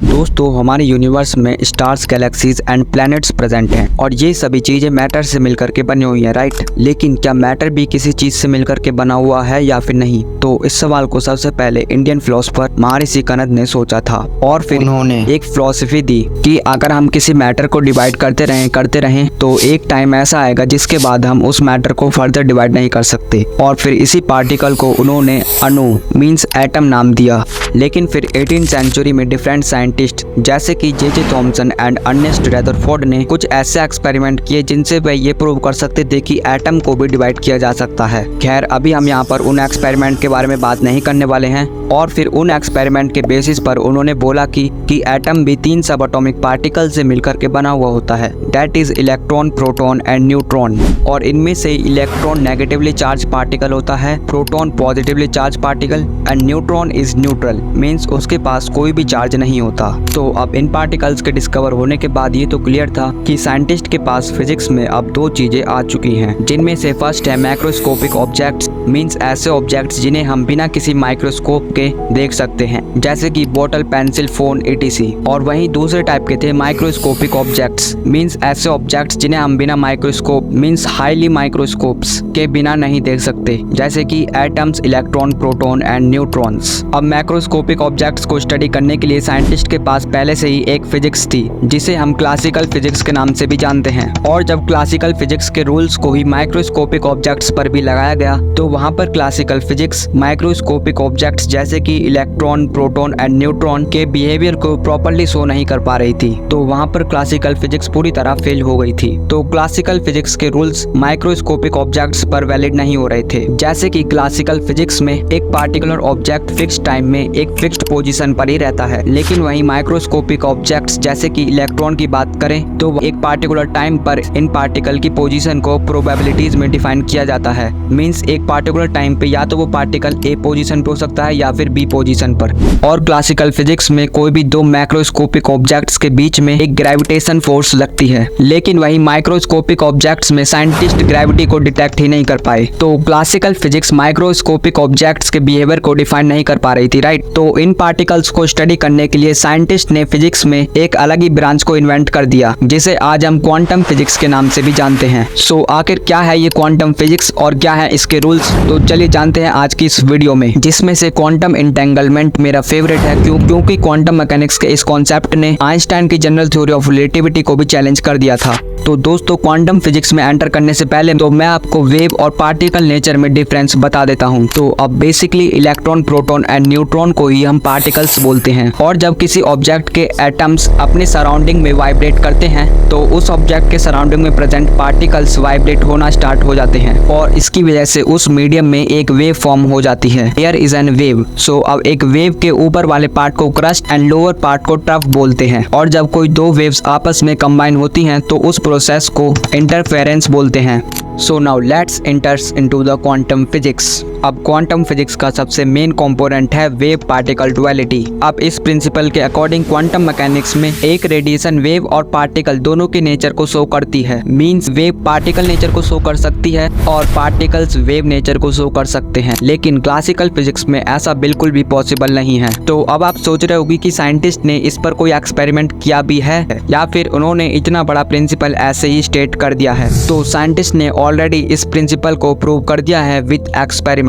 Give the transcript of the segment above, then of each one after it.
दोस्तों हमारे यूनिवर्स में stars, galaxies and planets present हैं और ये सभी चीजें मैटर से मिलकर के बनी हुई हैं, राइट। लेकिन क्या मैटर भी किसी चीज से मिलकर के बना हुआ है या फिर नहीं? तो इस सवाल को सबसे पहले इंडियन फिलोसोफर महर्षि कनद ने सोचा था और फिर उन्होंने एक फिलॉसफी दी कि अगर हम किसी मैटर को डिवाइड करते रहें तो एक टाइम ऐसा आएगा जिसके बाद हम उस मैटर को फर्दर डिवाइड नहीं कर सकते। और फिर इसी पार्टिकल को उन्होंने अणु मींस एटम नाम दिया। लेकिन फिर 18th सेंचुरी में डिफरेंट साइंटिस्ट जैसे कि J Thomson and Ernest Rutherford ने कुछ ऐसे एक्सपेरिमेंट किए जिनसे वे ये प्रूव कर सकते थे कि एटम को भी डिवाइड किया जा सकता है। खैर अभी हम यहाँ पर उन एक्सपेरिमेंट के बारे में बात नहीं करने वाले हैं। और फिर उन एक्सपेरिमेंट के बेसिस पर उन्होंने बोला कि एटम भी 3 सब एटॉमिक पार्टिकल से मिलकर के बना हुआ होता है, that is electron, proton and neutron. और इनमें से इलेक्ट्रॉन नेगेटिवली चार्ज पार्टिकल होता है, proton positively charge particle and neutron is neutral means उसके पास कोई भी चार्ज नहीं होता। तो अब इन पार्टिकल्स के डिस्कवर होने के बाद ये तो क्लियर था कि साइंटिस्ट के पास फिजिक्स में अब 2 चीजें आ चुकी हैं, जिनमें से फर्स्ट है मैक्रोस्कोपिक ऑब्जेक्ट्स मींस ऐसे ऑब्जेक्ट्स जिन्हें हम बिना किसी माइक्रोस्कोप के देख सकते हैं, जैसे कि बोतल, पेंसिल, फोन etc। और वहीं दूसरे टाइप के थे माइक्रोस्कोपिक ऑब्जेक्ट्स मींस ऐसे ऑब्जेक्ट्स जिन्हें हम बिना माइक्रोस्कोप मींस हाईली माइक्रोस्कोप्स के बिना नहीं देख सकते, जैसे कि atoms, electron, proton and neutrons. अब मैक्रोस्कोपिक ऑब्जेक्ट्स को स्टडी करने के लिए साइंटिस्ट के पास पहले से ही एक फिजिक्स थी जिसे हम क्लासिकल फिजिक्स के नाम से भी जानते हैं। और जब क्लासिकल फिजिक्स के रूल्स को ही माइक्रोस्कोपिक ऑब्जेक्ट्स पर भी लगाया गया तो वहाँ पर क्लासिकल फिजिक्स माइक्रोस्कोपिक ऑब्जेक्ट्स जैसे कि इलेक्ट्रॉन, प्रोटॉन एंड न्यूट्रॉन के बिहेवियर को प्रॉपर्ली शो नहीं कर पा रही थी। तो वहाँ पर क्लासिकल फिजिक्स पूरी तरह फेल हो गई थी। तो क्लासिकल फिजिक्स के रूल्स माइक्रोस्कोपिक ऑब्जेक्ट्स पर वैलिड नहीं हो रहे थे। जैसे कि क्लासिकल फिजिक्स में एक पार्टिकुलर ऑब्जेक्ट फिक्स टाइम में एक फिक्स्ड पोजीशन पर ही रहता है, लेकिन वहीं माइक्रोस्कोपिक ऑब्जेक्ट्स जैसे कि इलेक्ट्रॉन की बात करें तो एक पार्टिकुलर टाइम पर इन पार्टिकल की पोजीशन को प्रोबेबिलिटीज में डिफाइन किया जाता है। मींस एक पार्टिकुलर टाइम पे या तो वो पार्टिकल ए पोजीशन पे हो सकता है या फिर बी पोजीशन पर। और क्लासिकल फिजिक्स में कोई भी 2 मैक्रोस्कोपिक ऑब्जेक्ट्स के बीच में एक ग्रेविटेशन फोर्स लगती है, लेकिन वहीं माइक्रोस्कोपिक ऑब्जेक्ट्स में साइंटिस्ट ग्रेविटी को डिटेक्ट ही नहीं कर पाए। तो क्लासिकल फिजिक्स माइक्रोस्कोपिक ऑब्जेक्ट्स के बिहेवियर को डिफाइन नहीं कर पा रही थी, राइट। तो इन पार्टिकल्स को स्टडी करने के लिए साइंटिस्ट ने फिजिक्स में एक अलग ही ब्रांच को इन्वेंट कर दिया जिसे आज हम क्वांटम फिजिक्स के नाम से भी जानते हैं। सो आखिर क्या है ये क्वांटम फिजिक्स और क्या है इसके रूल्स, तो चलिए जानते हैं आज की इस वीडियो में, जिसमें से क्वांटम एंटेंगलमेंट मेरा फेवरेट है क्योंकि क्वांटम मैकेनिक्स के इस कॉन्सेप्ट ने आइंस्टाइन की जनरल थ्योरी ऑफ रिलेटिविटी को भी चैलेंज कर दिया था। तो दोस्तों क्वांटम फिजिक्स में एंटर करने से पहले तो मैं आपको वेव और पार्टिकल नेचर में डिफरेंस बता देता हूं। तो अब basically electron, proton and neutron को ही हम पार्टिकल्स बोलते हैं। और जब किसी ऑब्जेक्ट के एटम्स अपने सराउंडिंग में वाइब्रेट करते हैं तो उस ऑब्जेक्ट के सराउंडिंग में प्रेजेंट पार्टिकल्स वाइब्रेट होना स्टार्ट हो जाते हैं और इसकी वजह से उस मीडियम में एक वेव फॉर्म हो जाती है। Air is an wave. So अब एक वेव के ऊपर वाले पार्ट को क्रस्ट एंड लोअर पार्ट को ट्रफ बोलते हैं। और जब कोई 2 वेव्स आपस में कंबाइन होती हैं तो उस प्रोसेस को इंटरफेरेंस बोलते हैं। So now let's enters into the quantum physics. अब क्वांटम फिजिक्स का सबसे मेन कंपोनेंट है वेव पार्टिकल डुअलिटी। अब इस प्रिंसिपल के अकॉर्डिंग क्वांटम मैकेनिक्स में एक रेडिएशन वेव और पार्टिकल दोनों के नेचर को शो करती है। मींस वेव पार्टिकल नेचर को शो कर सकती है और पार्टिकल्स वेव नेचर को शो कर सकते हैं, लेकिन क्लासिकल फिजिक्स में ऐसा बिल्कुल भी पॉसिबल नहीं है। तो अब आप सोच रहे होगी कि साइंटिस्ट ने इस पर कोई एक्सपेरिमेंट किया भी है या फिर उन्होंने इतना बड़ा प्रिंसिपल ऐसे ही स्टेट कर दिया है। तो साइंटिस्ट ने ऑलरेडी इस प्रिंसिपल को प्रूव कर दिया है विद एक्सपेरिमेंट,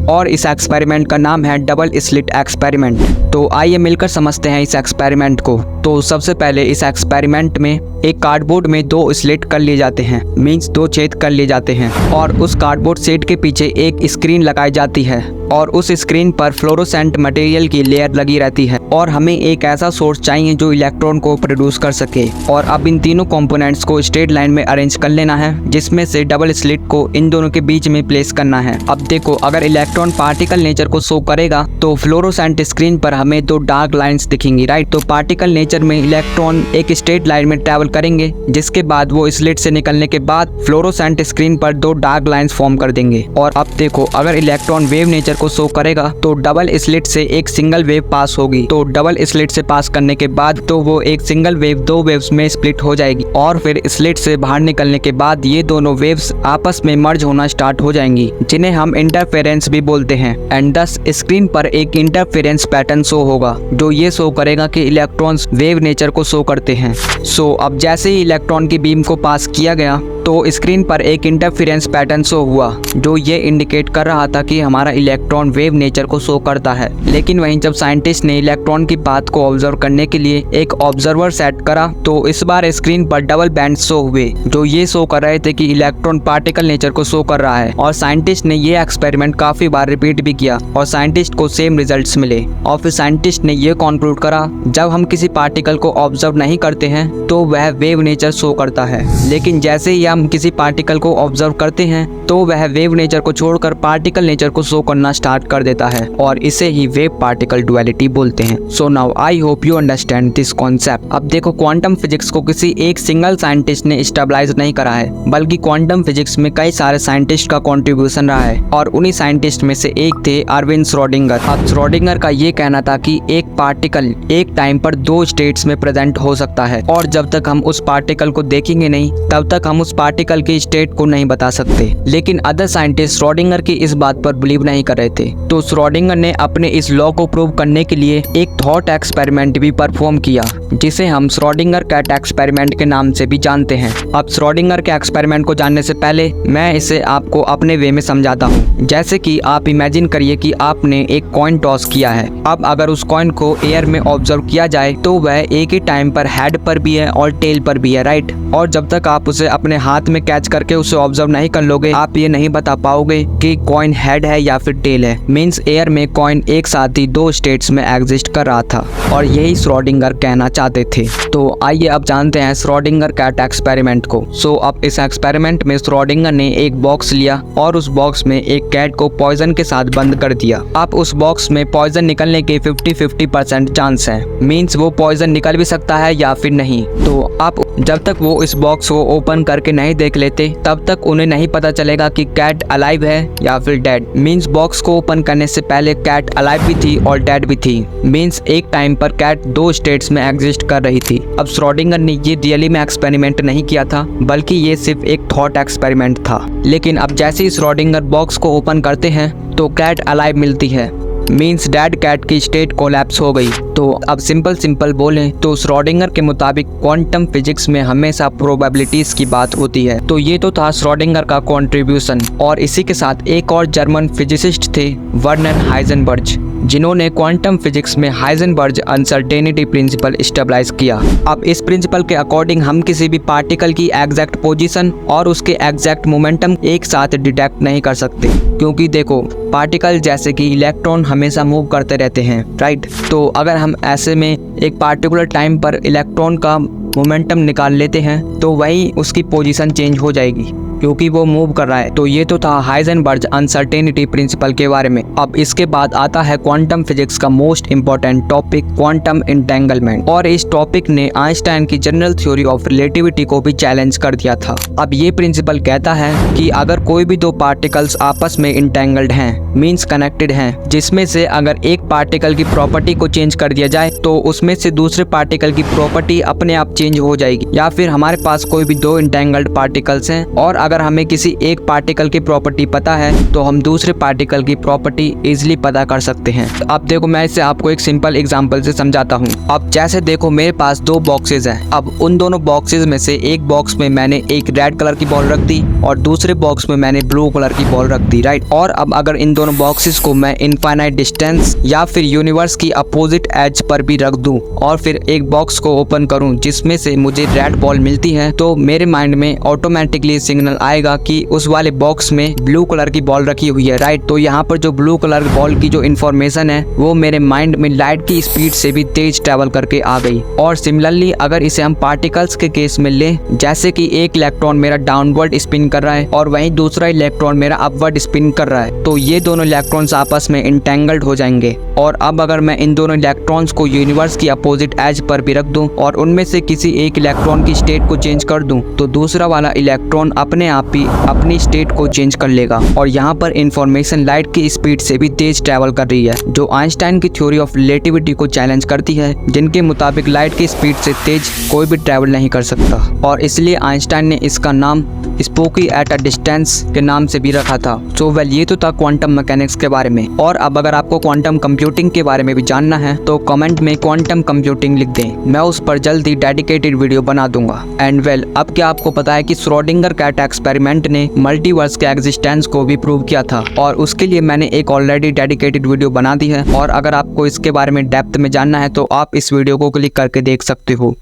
और इस एक्सपेरिमेंट का नाम है डबल स्लिट एक्सपेरिमेंट। तो आइए मिलकर समझते हैं इस एक्सपेरिमेंट को। तो सबसे पहले इस एक्सपेरिमेंट में एक कार्डबोर्ड में 2 स्लिट कर लिए जाते हैं, मींस 2 छेद कर लिए जाते हैं, और उस कार्डबोर्ड सेट के पीछे एक स्क्रीन लगाई जाती है और उस स्क्रीन पर फ्लोरोसेंट मटेरियल की लेयर लगी रहती है। और हमें एक ऐसा सोर्स चाहिए जो इलेक्ट्रॉन को प्रोड्यूस कर सके। और अब इन तीनों कंपोनेंट्स को स्ट्रेट लाइन में अरेंज कर लेना है, जिसमें से डबल स्लिट को इन दोनों के बीच में प्लेस करना है। अब देखो, अगर इलेक्ट्रॉन पार्टिकल नेचर को शो करेगा तो फ्लोरोसेंट स्क्रीन पर हमें 2 डार्क लाइंस दिखेंगी, राइट। तो पार्टिकल नेचर में इलेक्ट्रॉन एक स्ट्रेट लाइन में ट्रेवल करेंगे, जिसके बाद वो स्लिट से निकलने के बाद फ्लोरोसेंट स्क्रीन पर 2 डार्क लाइंस फॉर्म कर देंगे। और अब देखो, अगर इलेक्ट्रॉन वेव नेचर को शो करेगा तो डबल स्लिट से एक सिंगल वेव पास होगी। तो डबल स्लिट से पास करने के बाद तो वो एक सिंगल वेव दो वेव्स में स्प्लिट हो जाएगी और फिर स्लिट से बाहर निकलने के बाद ये दोनों वेव्स आपस में मर्ज होना स्टार्ट हो जाएंगी, जिन्हें हम इंटरफेरेंस भी बोलते हैं। एंड दस स्क्रीन पर एक इंटरफेरेंस पैटर्न शो होगा जो ये शो करेगा कि इलेक्ट्रॉन्स वेव नेचर को शो करते हैं। सो अब जैसे ही इलेक्ट्रॉन की बीम को पास किया गया तो स्क्रीन पर एक इंटरफेरेंस पैटर्न शो हुआ जो ये इंडिकेट कर रहा था कि हमारा इलेक्ट्रॉन वेव नेचर को शो करता है। लेकिन वहीं जब साइंटिस्ट ने इलेक्ट्रॉन की पाथ को ऑब्जर्व करने के लिए एक ऑब्जर्वर सेट करा तो इस बार स्क्रीन पर डबल बैंड शो हुए जो ये शो कर रहे थे कि इलेक्ट्रॉन पार्टिकल नेचर को शो कर रहा है। और साइंटिस्ट ने ये एक्सपेरिमेंट काफी बार रिपीट भी किया और साइंटिस्ट को सेम रिजल्ट्स मिले। और फिर साइंटिस्ट ने ये कंक्लूड करा जब हम किसी पार्टिकल को ऑब्जर्व नहीं करते हैं तो वह वेव नेचर शो करता है, लेकिन जैसे ही हम किसी पार्टिकल को ऑब्जर्व करते हैं तो वह वेव नेचर को छोड़कर पार्टिकल नेचर को शो करना स्टार्ट कर देता है और इसे ही वेव पार्टिकल डुअलिटी बोलते हैं। So now I hope you understand this concept. अब देखो क्वांटम फिजिक्स को किसी एक सिंगल साइंटिस्ट ने स्टेबलाइज नहीं करा है, बल्कि क्वांटम फिजिक्स में कई सारे साइंटिस्ट का कंट्रीब्यूशन रहा है और उन्हीं साइंटिस्ट में से एक थे अरविंद श्रोडिंगर। अब श्रोडिंगर का ये कहना था कि एक पार्टिकल एक टाइम पर दो स्टेट्स में प्रेजेंट हो सकता है और जब तक हम उस पार्टिकल को देखेंगे नहीं तब तक हम उस पार्टिकल की स्टेट को नहीं बता सकते। लेकिन अदर साइंटिस्ट श्रोडिंगर की इस बात पर बिलीव नहीं कर रहे थे, तो श्रोडिंगर ने अपने इस लॉ को प्रूव करने के लिए एक थॉट एक्सपेरिमेंट भी परफॉर्म किया जिसे हम श्रोडिंगर कैट एक्सपेरिमेंट के नाम से भी जानते हैं। अब श्रोडिंगर के एक्सपेरिमेंट को जानने से पहले मैं इसे आपको अपने वे में समझाता हूँ। जैसे कि आप इमेजिन करिए कि आपने एक कॉइन टॉस किया है। अब अगर उस कॉइन को एयर में ऑब्जर्व किया जाए तो वह एक ही टाइम पर हेड पर भी है और टेल पर भी है, राइट। और जब तक आप उसे अपने हाथ में कैच करके उसे ऑब्जर्व नहीं कर लोगे आप ये नहीं बता पाओगे कि कॉइन हेड है या फिर टेल है। मींस एयर में कॉइन एक साथ ही दो स्टेट्स में एग्जिस्ट कर रहा था और यही श्रोडिंगर कहना चाहते थे। तो आइए अब जानते हैं श्रोडिंगर कैट एक्सपेरिमेंट को। सो अब इस एक्सपेरिमेंट में श्रोडिंगर ने एक बॉक्स लिया और उस बॉक्स में एक कैट को पॉइजन के साथ बंद कर दिया। अब उस बॉक्स में पॉइजन निकलने के 50-50% चांस है। मींस वो पॉइजन निकल भी सकता है या फिर नहीं। तो अब जब तक वो इस बॉक्स को ओपन करके नहीं देख लेते तब तक उन्हें नहीं पता चलेगा कि कैट अलाइव है या फिर डेड। मींस बॉक्स को ओपन करने से पहले कैट अलाइव भी थी और डेड भी थी। मींस एक टाइम पर कैट दो स्टेट्स में एग्जिस्ट कर रही थी। अब श्रोडिंगर ने ये रियली में एक्सपेरिमेंट नहीं किया था, बल्कि ये सिर्फ एक थॉट एक्सपेरिमेंट था। लेकिन अब जैसे ही श्रोडिंगर बॉक्स को ओपन करते हैं तो कैट अलाइव मिलती है। मींस डेड कैट की स्टेट कोलैप्स हो गई। तो अब सिंपल बोलें तो श्रोडिंगर के मुताबिक क्वांटम फिजिक्स में हमेशा प्रोबेबिलिटीज की बात होती है। तो ये तो था श्रोडिंगर का कंट्रीब्यूशन। और इसी के साथ एक और जर्मन फिजिसिस्ट थे वर्नर हाइजेनबर्ग, जिन्होंने क्वांटम फिजिक्स में हाइजेनबर्ग अनसर्टेनिटी प्रिंसिपल स्टेबलाइज किया। अब इस प्रिंसिपल के अकॉर्डिंग हम किसी भी पार्टिकल की एग्जैक्ट पोजीशन और उसके एग्जैक्ट मोमेंटम एक साथ डिटेक्ट नहीं कर सकते, क्योंकि देखो पार्टिकल जैसे कि इलेक्ट्रॉन हमेशा मूव करते रहते हैं, राइट। तो अगर हम ऐसे में एक पार्टिकुलर टाइम पर इलेक्ट्रॉन का मोमेंटम निकाल लेते हैं तो वही उसकी पोजीशन चेंज हो जाएगी क्योंकि वो मूव कर रहा है। तो ये तो था हाइजेनबर्ग अनसर्टेनिटी प्रिंसिपल के बारे में। अब इसके बाद आता है क्वांटम फिजिक्स का most important topic quantum entanglement. और इस टॉपिक ने आइंस्टाइन की जनरल थ्योरी ऑफ रिलेटिविटी को भी चैलेंज कर दिया था। अब ये प्रिंसिपल कहता है कि अगर कोई भी दो पार्टिकल्स आपस में इंटेंगल्ड हैं, मींस कनेक्टेड हैं, जिसमें से अगर एक पार्टिकल की प्रॉपर्टी को चेंज कर दिया जाए तो उसमें से दूसरे पार्टिकल की प्रॉपर्टी अपने आप चेंज हो जाएगी। या फिर हमारे पास कोई भी दो इंटेंगल्ड पार्टिकल्स हैं और अगर हमें किसी एक पार्टिकल की प्रॉपर्टी पता है तो हम दूसरे पार्टिकल की प्रॉपर्टी इजीली पता कर सकते हैं। तो अब देखो मैं इसे आपको एक सिंपल एग्जांपल से समझाता हूँ। अब जैसे देखो मेरे पास दो बॉक्सेस हैं। अब उन दोनों बॉक्सेस में से एक बॉक्स में मैंने एक रेड कलर की बॉल रख दी और दूसरे बॉक्स में मैंने ब्लू कलर की बॉल रख दी, राइट। और अब अगर इन दोनों बॉक्सेस को मैं इनफाइनाइट डिस्टेंस या फिर यूनिवर्स की अपोजिट एज पर भी रख दूं और फिर एक बॉक्स को ओपन करूं जिसमें से मुझे रेड बॉल मिलती है, तो मेरे माइंड में ऑटोमेटिकली सिग्नल आएगा कि उस वाले बॉक्स में ब्लू कलर की बॉल रखी हुई है, राइट। तो यहाँ पर जो ब्लू कलर बॉल की जो इन्फॉर्मेशन है वो मेरे माइंड में लाइट की स्पीड से भी तेज ट्रेवल करके आ गई। और सिमिलरली अगर इसे हम पार्टिकल्स के केस में लें, जैसे कि एक इलेक्ट्रॉन मेरा डाउनवर्ड स्पिन कर रहा है और वहीं दूसरा इलेक्ट्रॉन मेरा अपवर्ड स्पिन कर रहा है, तो ये दोनों इलेक्ट्रॉन्स आपस में इंटेंगल्ड हो जाएंगे। और अब अगर मैं इन दोनों इलेक्ट्रॉन्स को यूनिवर्स की अपोजिट एज पर भी रख दूं और उनमें से किसी एक इलेक्ट्रॉन की स्टेट को चेंज कर दूं, तो दूसरा वाला इलेक्ट्रॉन अपने अपने आप ही अपनी स्टेट को चेंज कर लेगा। और यहाँ पर इंफॉर्मेशन लाइट की स्पीड से भी तेज ट्रैवल कर रही है, जो आइंस्टाइन की थ्योरी ऑफ रिलेटिविटी को चैलेंज करती है, जिनके मुताबिक लाइट की स्पीड से तेज कोई भी ट्रैवल नहीं कर सकता। और इसलिए आइंस्टाइन ने इसका नाम स्पोकी एट अ डिस्टेंस के नाम से भी रखा था। सो वेल, ये तो था क्वांटम मैकेनिक्स के बारे में। और अब अगर आपको क्वांटम कंप्यूटिंग के बारे में भी जानना है तो कमेंट में क्वांटम कंप्यूटिंग लिख दें, मैं उस पर जल्द ही डेडिकेटेड वीडियो बना दूंगा। एंड वेल, अब क्या आपको पता है कि श्रोडिंगर कैट एक्सपेरिमेंट ने मल्टीवर्स के एग्जिस्टेंस को भी प्रूव किया था, और उसके लिए मैंने एक ऑलरेडी डेडिकेटेड वीडियो बना दी है। और अगर आपको इसके बारे में डेप्थ में जानना है तो आप इस वीडियो को क्लिक करके देख सकते हो।